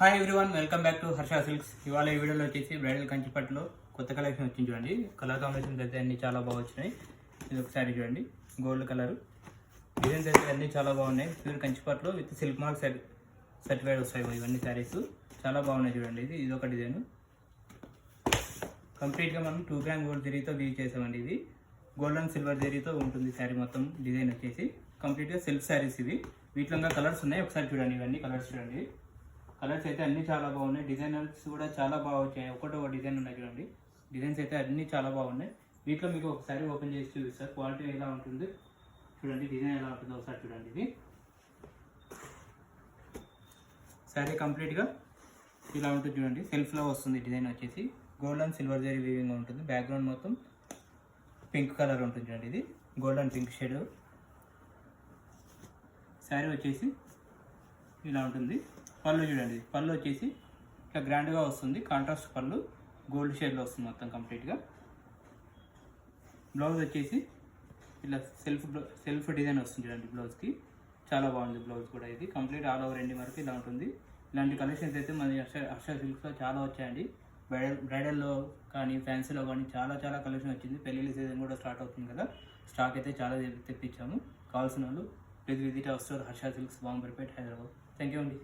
Hi everyone, welcome back to Harsha silks. ఇవాళ ఈ వీడియోలో వచ్చేసి బ్రైడల్ కంచిపట్టులో కొత్త కలెక్షన్ వచ్చింది చూడండి. కలర్ కాంబినేషన్స్ అయితే అన్ని చాలా బాగా వచ్చినాయి. ఇది ఒక శారీ చూడండి, గోల్డ్ కలర్. డిజైన్స్ అయితే అన్ని చాలా బాగున్నాయి. ప్యూర్ కంచిపట్టులో విత్ సిల్క్ మార్క్ సర్టిఫైడ్ వస్తాయి ఇవన్నీ శారీస్. చాలా బాగున్నాయి చూడండి. ఇది ఒక డిజైన్. కంప్లీట్గా మనం 2 గ్రామ్ గోల్డ్ జరీతో వీవ్ చేసామండి. ఇది గోల్డ్ అండ్ సిల్వర్ జరీతో ఉంటుంది శారీ మొత్తం. డిజైన్ వచ్చేసి కంప్లీట్గా సిల్క్ శారీస్ ఇవి. వీటిలో కలర్స్ ఉన్నాయి, ఒకసారి చూడండి. ఇవన్నీ కలర్స్ చూడండి. కలర్స్ అయితే అన్నీ చాలా బాగున్నాయి. డిజైనర్స్ కూడా చాలా బాగా వచ్చాయి. ఒక డిజైన్ ఉన్నాయి చూడండి. డిజైన్స్ అయితే అన్నీ చాలా బాగున్నాయి. వీటిలో మీకు ఒకసారి ఓపెన్ చేసి చూపిస్తారు క్వాలిటీ ఎలా ఉంటుంది చూడండి. డిజైన్ ఎలా ఉంటుందో ఒకసారి చూడండి. ఇది శారీ కంప్లీట్గా ఇలా ఉంటుంది చూడండి. సెల్ఫ్లో వస్తుంది. డిజైన్ వచ్చేసి gold and silver zari weaving ఉంటుంది. బ్యాక్గ్రౌండ్ మొత్తం పింక్ కలర్ ఉంటుంది చూడండి. ఇది gold and pink shade. Sari వచ్చేసి ఇలా ఉంటుంది. పళ్ళు చూడండి. పళ్ళు వచ్చేసి ఇట్లా గ్రాండ్గా వస్తుంది. కాంట్రాస్ట్ పళ్ళు గోల్డ్ షేడ్లో వస్తుంది మొత్తం కంప్లీట్గా. బ్లౌజ్ వచ్చేసి ఇలా సెల్ఫ్ డిజైన్ వస్తుంది చూడండి బ్లౌజ్కి. చాలా బాగుంది బ్లౌజ్ కూడా. ఇది కంప్లీట్ ఆల్ ఓవర్ ఎండింగ్ వరకు ఇలా ఉంటుంది. ఇలాంటి కలెక్షన్స్ అయితే మన హర్ష సిల్క్స్లో చాలా వచ్చాయండి. బ్రైడల్లో కానీ ఫ్యాన్సీలో కానీ చాలా కలెక్షన్ వచ్చింది. పెళ్ళిళ్ళ సీజన్ కూడా స్టార్ట్ అవుతుంది కదా. స్టాక్ అయితే చాలా తెప్పించాము. కావాల్సిన వాళ్ళు please visit our store Harsha silks, Bambarpet, Hyderabad. Thank you అండి.